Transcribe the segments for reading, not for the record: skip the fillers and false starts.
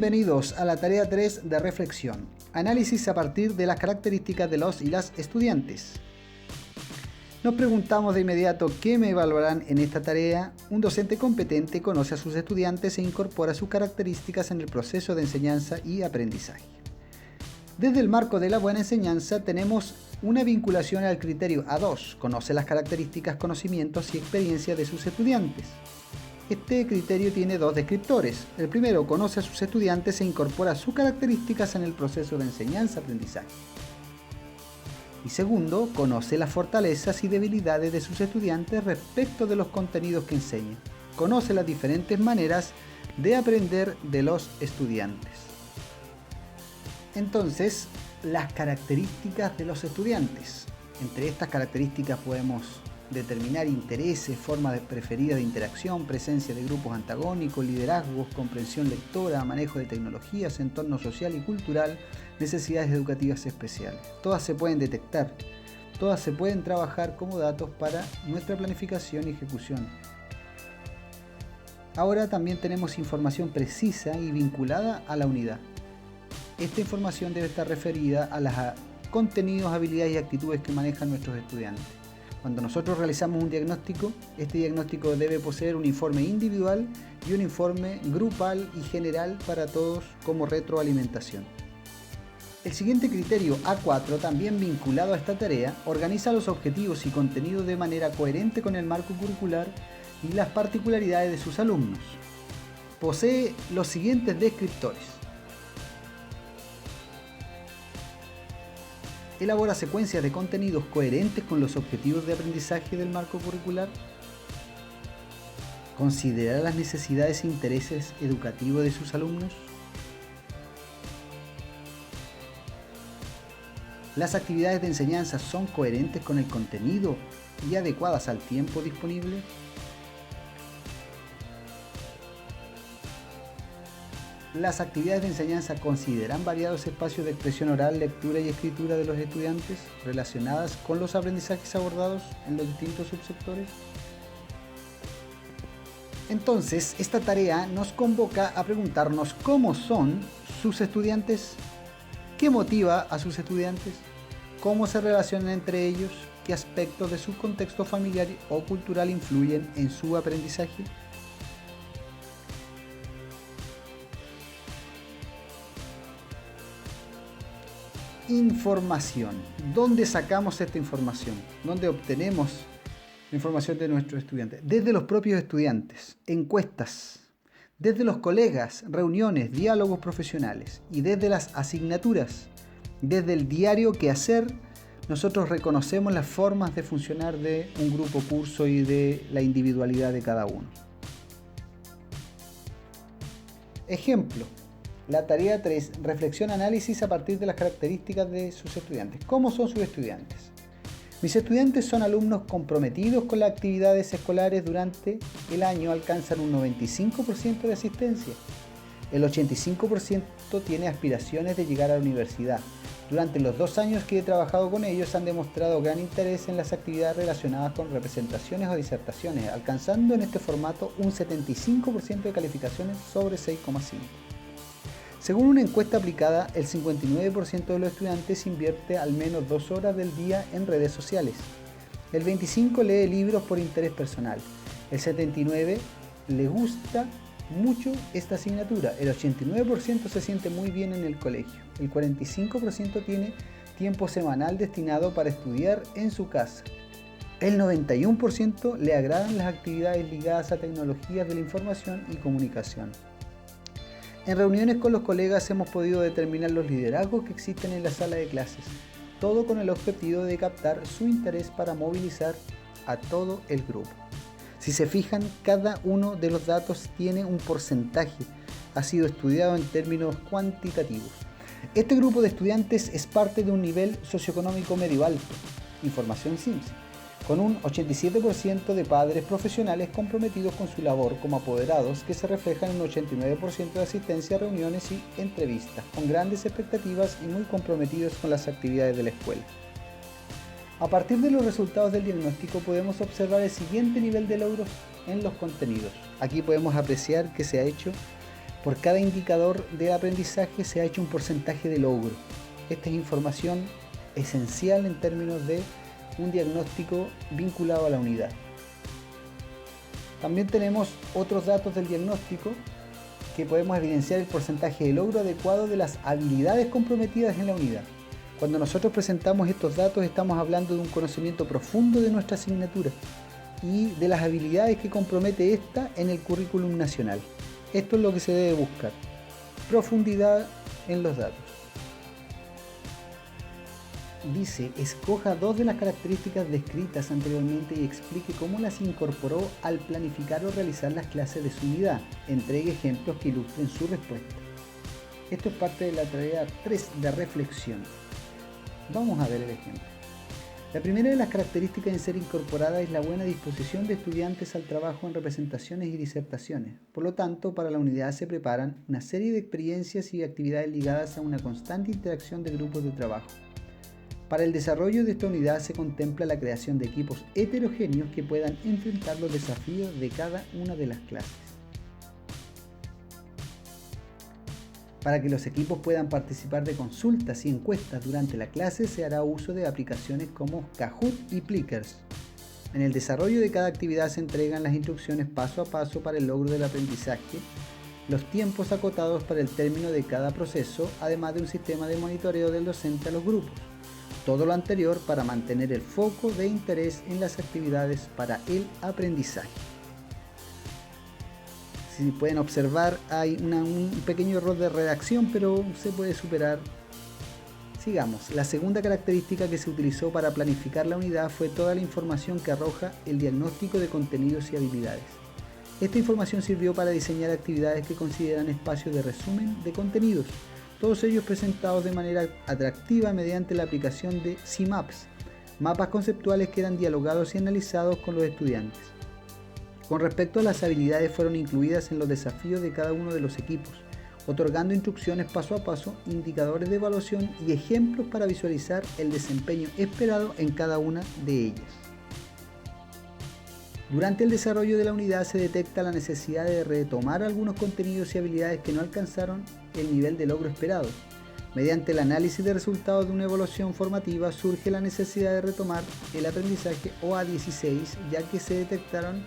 Bienvenidos a la tarea 3 de reflexión. Análisis a partir de las características de los y las estudiantes. Nos preguntamos de inmediato qué me evaluarán en esta tarea. Un docente competente conoce a sus estudiantes e incorpora sus características en el proceso de enseñanza y aprendizaje. Desde el marco de la buena enseñanza tenemos una vinculación al criterio A2, conoce las características, conocimientos y experiencias de sus estudiantes. Este criterio tiene dos descriptores. El primero, conoce a sus estudiantes e incorpora sus características en el proceso de enseñanza-aprendizaje. Y segundo, conoce las fortalezas y debilidades de sus estudiantes respecto de los contenidos que enseñan. Conoce las diferentes maneras de aprender de los estudiantes. Entonces, las características de los estudiantes. Entre estas características podemos determinar intereses, formas preferidas de interacción, presencia de grupos antagónicos, liderazgos, comprensión lectora, manejo de tecnologías, entorno social y cultural, necesidades educativas especiales. Todas se pueden detectar, todas se pueden trabajar como datos para nuestra planificación y ejecución. Ahora también tenemos información precisa y vinculada a la unidad. Esta información debe estar referida a los contenidos, habilidades y actitudes que manejan nuestros estudiantes. Cuando nosotros realizamos un diagnóstico, este diagnóstico debe poseer un informe individual y un informe grupal y general para todos como retroalimentación. El siguiente criterio A4, también vinculado a esta tarea, organiza los objetivos y contenidos de manera coherente con el marco curricular y las particularidades de sus alumnos. Posee los siguientes descriptores. Elabora secuencias de contenidos coherentes con los objetivos de aprendizaje del marco curricular. Considera las necesidades e intereses educativos de sus alumnos. Las actividades de enseñanza son coherentes con el contenido y adecuadas al tiempo disponible. Las actividades de enseñanza consideran variados espacios de expresión oral, lectura y escritura de los estudiantes relacionadas con los aprendizajes abordados en los distintos subsectores. Entonces, esta tarea nos convoca a preguntarnos cómo son sus estudiantes, qué motiva a sus estudiantes, cómo se relacionan entre ellos, qué aspectos de su contexto familiar o cultural influyen en su aprendizaje. Información. ¿Dónde sacamos esta información? ¿Dónde obtenemos la información de nuestros estudiantes? Desde los propios estudiantes, encuestas, desde los colegas, reuniones, diálogos profesionales y desde las asignaturas, desde el diario quehacer, nosotros reconocemos las formas de funcionar de un grupo curso y de la individualidad de cada uno. Ejemplo. La tarea 3, reflexión análisis a partir de las características de sus estudiantes. ¿Cómo son sus estudiantes? Mis estudiantes son alumnos comprometidos con las actividades escolares durante el año, alcanzan un 95% de asistencia. El 85% tiene aspiraciones de llegar a la universidad. Durante los 2 años que he trabajado con ellos han demostrado gran interés en las actividades relacionadas con representaciones o disertaciones, alcanzando en este formato un 75% de calificaciones sobre 6,5. Según una encuesta aplicada, el 59% de los estudiantes invierte al menos 2 horas del día en redes sociales. El 25% lee libros por interés personal. El 79% le gusta mucho esta asignatura. El 89% se siente muy bien en el colegio. El 45% tiene tiempo semanal destinado para estudiar en su casa. El 91% le agradan las actividades ligadas a tecnologías de la información y comunicación. En reuniones con los colegas hemos podido determinar los liderazgos que existen en la sala de clases, todo con el objetivo de captar su interés para movilizar a todo el grupo. Si se fijan, cada uno de los datos tiene un porcentaje, ha sido estudiado en términos cuantitativos. Este grupo de estudiantes es parte de un nivel socioeconómico medio alto, información SIMS, con un 87% de padres profesionales comprometidos con su labor como apoderados, que se reflejan en un 89% de asistencia a reuniones y entrevistas, con grandes expectativas y muy comprometidos con las actividades de la escuela. A partir de los resultados del diagnóstico podemos observar el siguiente nivel de logros en los contenidos. Aquí podemos apreciar que se ha hecho Por cada indicador del aprendizaje se ha hecho un porcentaje de logro. Esta es información esencial en términos de un diagnóstico vinculado a la unidad. También tenemos otros datos del diagnóstico que podemos evidenciar el porcentaje de logro adecuado de las habilidades comprometidas en la unidad. Cuando nosotros presentamos estos datos estamos hablando de un conocimiento profundo de nuestra asignatura y de las habilidades que compromete esta en el currículum nacional. Esto es lo que se debe buscar, profundidad en los datos. Dice, escoja 2 de las características descritas anteriormente y explique cómo las incorporó al planificar o realizar las clases de su unidad. Entregue ejemplos que ilustren su respuesta. Esto es parte de la tarea 3 de reflexión. Vamos a ver el ejemplo. La primera de las características en ser incorporada es la buena disposición de estudiantes al trabajo en representaciones y disertaciones. Por lo tanto, para la unidad se preparan una serie de experiencias y actividades ligadas a una constante interacción de grupos de trabajo. Para el desarrollo de esta unidad se contempla la creación de equipos heterogéneos que puedan enfrentar los desafíos de cada una de las clases. Para que los equipos puedan participar de consultas y encuestas durante la clase se hará uso de aplicaciones como Kahoot y Plickers. En el desarrollo de cada actividad se entregan las instrucciones paso a paso para el logro del aprendizaje, los tiempos acotados para el término de cada proceso, además de un sistema de monitoreo del docente a los grupos. Todo lo anterior para mantener el foco de interés en las actividades para el aprendizaje. Si pueden observar, hay un pequeño error de redacción, pero se puede superar. Sigamos. La segunda característica que se utilizó para planificar la unidad fue toda la información que arroja el diagnóstico de contenidos y habilidades. Esta información sirvió para diseñar actividades que consideran espacios de resumen de contenidos, todos ellos presentados de manera atractiva mediante la aplicación de CMAPS, mapas conceptuales que eran dialogados y analizados con los estudiantes. Con respecto a las habilidades, fueron incluidas en los desafíos de cada uno de los equipos, otorgando instrucciones paso a paso, indicadores de evaluación y ejemplos para visualizar el desempeño esperado en cada una de ellas. Durante el desarrollo de la unidad se detecta la necesidad de retomar algunos contenidos y habilidades que no alcanzaron el nivel de logro esperado. Mediante el análisis de resultados de una evaluación formativa surge la necesidad de retomar el aprendizaje OA16, ya que se detectaron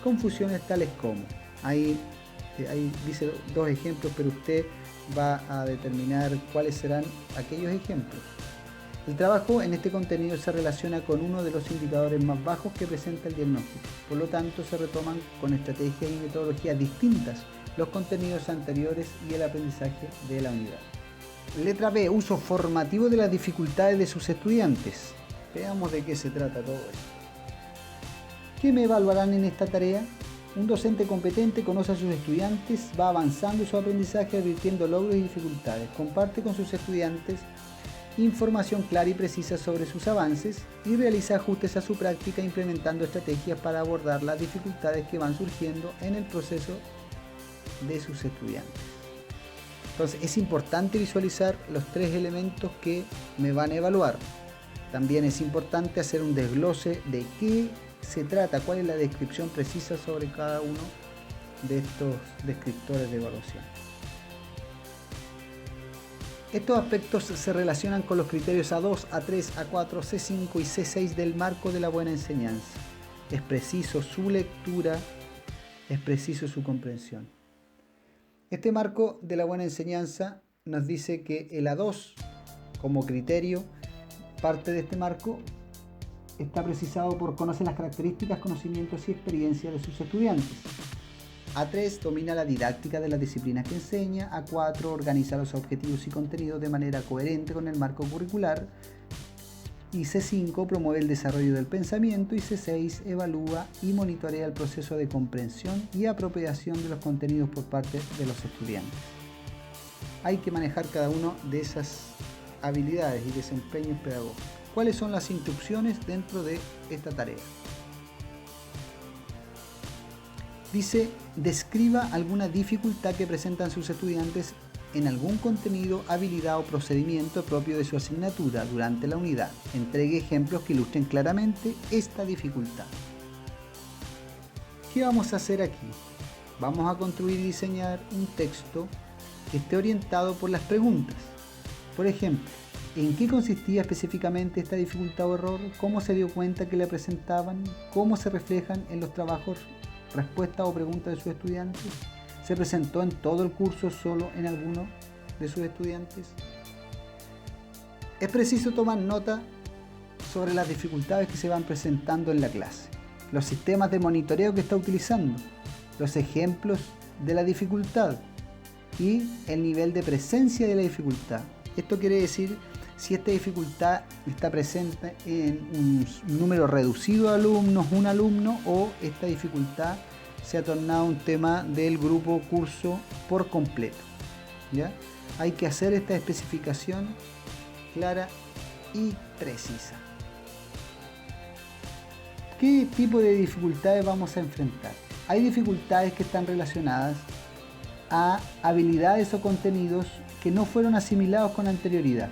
confusiones tales como, ahí dice 2 ejemplos, pero usted va a determinar cuáles serán aquellos ejemplos. El trabajo en este contenido se relaciona con uno de los indicadores más bajos que presenta el diagnóstico. Por lo tanto, se retoman con estrategias y metodologías distintas los contenidos anteriores y el aprendizaje de la unidad. Letra B. Uso formativo de las dificultades de sus estudiantes. Veamos de qué se trata todo esto. ¿Qué me evaluarán en esta tarea? Un docente competente conoce a sus estudiantes, va avanzando en su aprendizaje advirtiendo logros y dificultades, comparte con sus estudiantes información clara y precisa sobre sus avances y realiza ajustes a su práctica implementando estrategias para abordar las dificultades que van surgiendo en el proceso de sus estudiantes. Entonces es importante visualizar los 3 elementos que me van a evaluar. También es importante hacer un desglose de qué se trata, cuál es la descripción precisa sobre cada uno de estos descriptores de evaluación. Estos aspectos se relacionan con los criterios A2, A3, A4, C5 y C6 del marco de la buena enseñanza. Es preciso su lectura, es preciso su comprensión. Este marco de la buena enseñanza nos dice que el A2 como criterio, parte de este marco, está precisado por conocer las características, conocimientos y experiencias de sus estudiantes. A3 domina la didáctica de las disciplinas que enseña. A4 organiza los objetivos y contenidos de manera coherente con el marco curricular. Y C5 promueve el desarrollo del pensamiento. Y C6 evalúa y monitorea el proceso de comprensión y apropiación de los contenidos por parte de los estudiantes. Hay que manejar cada una de esas habilidades y desempeños pedagógicos. ¿Cuáles son las instrucciones dentro de esta tarea? Dice, describa alguna dificultad que presentan sus estudiantes en algún contenido, habilidad o procedimiento propio de su asignatura durante la unidad. Entregue ejemplos que ilustren claramente esta dificultad. ¿Qué vamos a hacer aquí? Vamos a construir y diseñar un texto que esté orientado por las preguntas. Por ejemplo, ¿en qué consistía específicamente esta dificultad o error? ¿Cómo se dio cuenta que la presentaban? ¿Cómo se reflejan en los trabajos, respuestas o preguntas de sus estudiantes? ¿Se presentó en todo el curso, solo en alguno de sus estudiantes? Es preciso tomar nota sobre las dificultades que se van presentando en la clase, los sistemas de monitoreo que está utilizando, los ejemplos de la dificultad y el nivel de presencia de la dificultad. Esto quiere decir si esta dificultad está presente en un número reducido de alumnos, un alumno, o esta dificultad se ha tornado un tema del grupo curso por completo. ¿Ya? Hay que hacer esta especificación clara y precisa. ¿Qué tipo de dificultades vamos a enfrentar? Hay dificultades que están relacionadas a habilidades o contenidos que no fueron asimilados con anterioridad.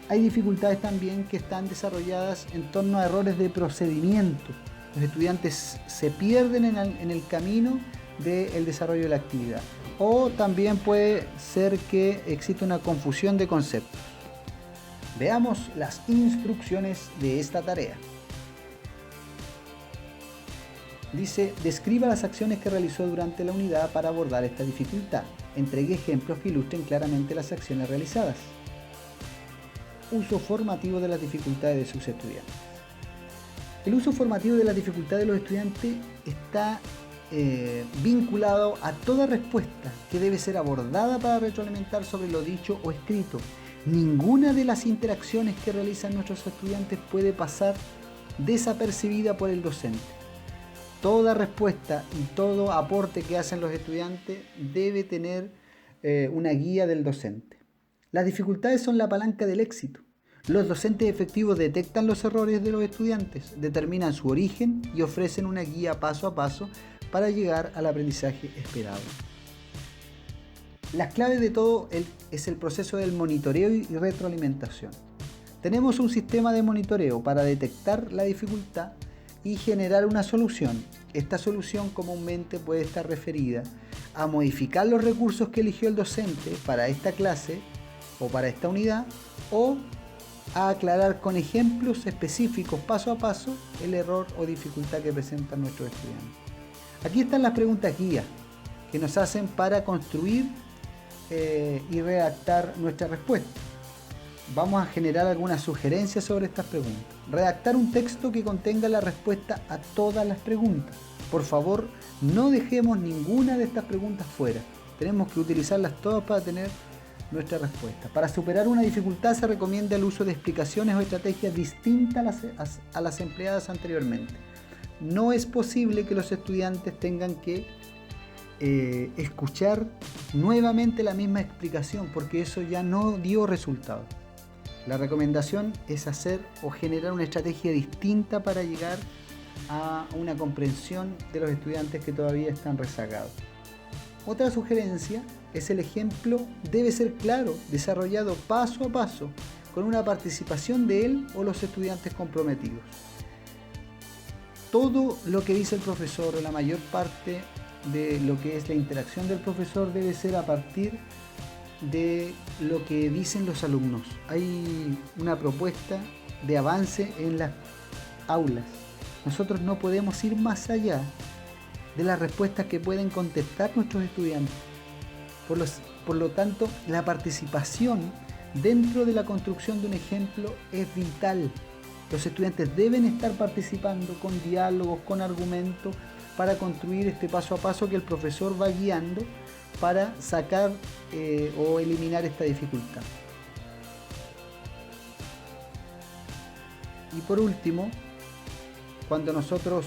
Hay dificultades también que están desarrolladas en torno a errores de procedimiento. Los estudiantes se pierden en el camino del desarrollo de la actividad. O también puede ser que exista una confusión de conceptos. Veamos las instrucciones de esta tarea. Dice, describa las acciones que realizó durante la unidad para abordar esta dificultad. Entregue ejemplos que ilustren claramente las acciones realizadas. Uso formativo de las dificultades de sus estudiantes. El uso formativo de las dificultades de los estudiantes está vinculado a toda respuesta que debe ser abordada para retroalimentar sobre lo dicho o escrito. Ninguna de las interacciones que realizan nuestros estudiantes puede pasar desapercibida por el docente. Toda respuesta y todo aporte que hacen los estudiantes debe tener una guía del docente. Las dificultades son la palanca del éxito. Los docentes efectivos detectan los errores de los estudiantes, determinan su origen y ofrecen una guía paso a paso para llegar al aprendizaje esperado. Las claves de todo es el proceso del monitoreo y retroalimentación. Tenemos un sistema de monitoreo para detectar la dificultad y generar una solución. Esta solución comúnmente puede estar referida a modificar los recursos que eligió el docente para esta clase o para esta unidad, o a aclarar con ejemplos específicos paso a paso el error o dificultad que presentan nuestros estudiantes. Aquí están las preguntas guía que nos hacen para construir y redactar nuestra respuesta. Vamos a generar algunas sugerencias sobre estas preguntas. Redactar un texto que contenga la respuesta a todas las preguntas. Por favor, no dejemos ninguna de estas preguntas fuera. Tenemos que utilizarlas todas para tener nuestra respuesta. Para superar una dificultad se recomienda el uso de explicaciones o estrategias distintas a las empleadas anteriormente. No es posible que los estudiantes tengan que escuchar nuevamente la misma explicación, porque eso ya no dio resultado. La recomendación es hacer o generar una estrategia distinta para llegar a una comprensión de los estudiantes que todavía están rezagados. Otra sugerencia es el ejemplo debe ser claro, desarrollado paso a paso, con una participación de él o los estudiantes comprometidos. Todo lo que dice el profesor, o la mayor parte de lo que es la interacción del profesor, debe ser a partir de lo que dicen los alumnos. Hay una propuesta de avance en las aulas. Nosotros no podemos ir más allá de las respuestas que pueden contestar nuestros estudiantes. Por lo tanto, la participación dentro de la construcción de un ejemplo es vital. Los estudiantes deben estar participando con diálogos, con argumentos, para construir este paso a paso que el profesor va guiando para sacar o eliminar esta dificultad. Y por último, cuando nosotros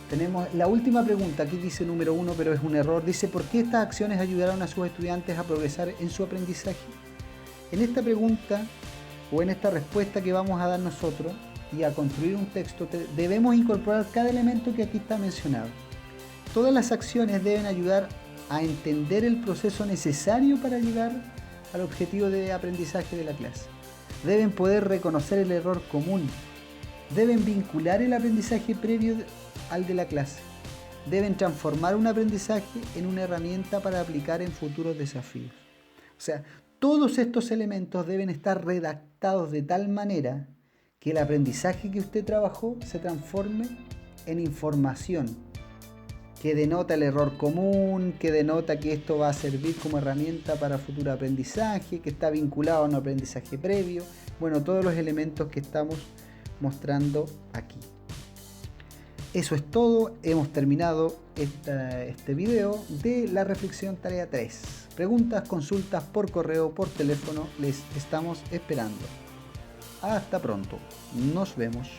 tenemos la última pregunta, aquí dice número 1, pero es un error, dice ¿por qué estas acciones ayudaron a sus estudiantes a progresar en su aprendizaje? En esta pregunta o en esta respuesta que vamos a dar nosotros y a construir un texto, debemos incorporar cada elemento que aquí está mencionado. Todas las acciones deben ayudar a entender el proceso necesario para llegar al objetivo de aprendizaje de la clase. Deben poder reconocer el error común. Deben vincular el aprendizaje previo al de la clase. deben transformar un aprendizaje en una herramienta para aplicar en futuros desafíos. O sea, todos estos elementos deben estar redactados de tal manera que el aprendizaje que usted trabajó se transforme en información que denota el error común, que denota que esto va a servir como herramienta para futuro aprendizaje, que está vinculado a un aprendizaje previo. Bueno, todos los elementos que estamos mostrando aquí. Eso es todo, hemos terminado este video de la reflexión tarea 3. Preguntas, consultas por correo, por teléfono, les estamos esperando. Hasta pronto, nos vemos.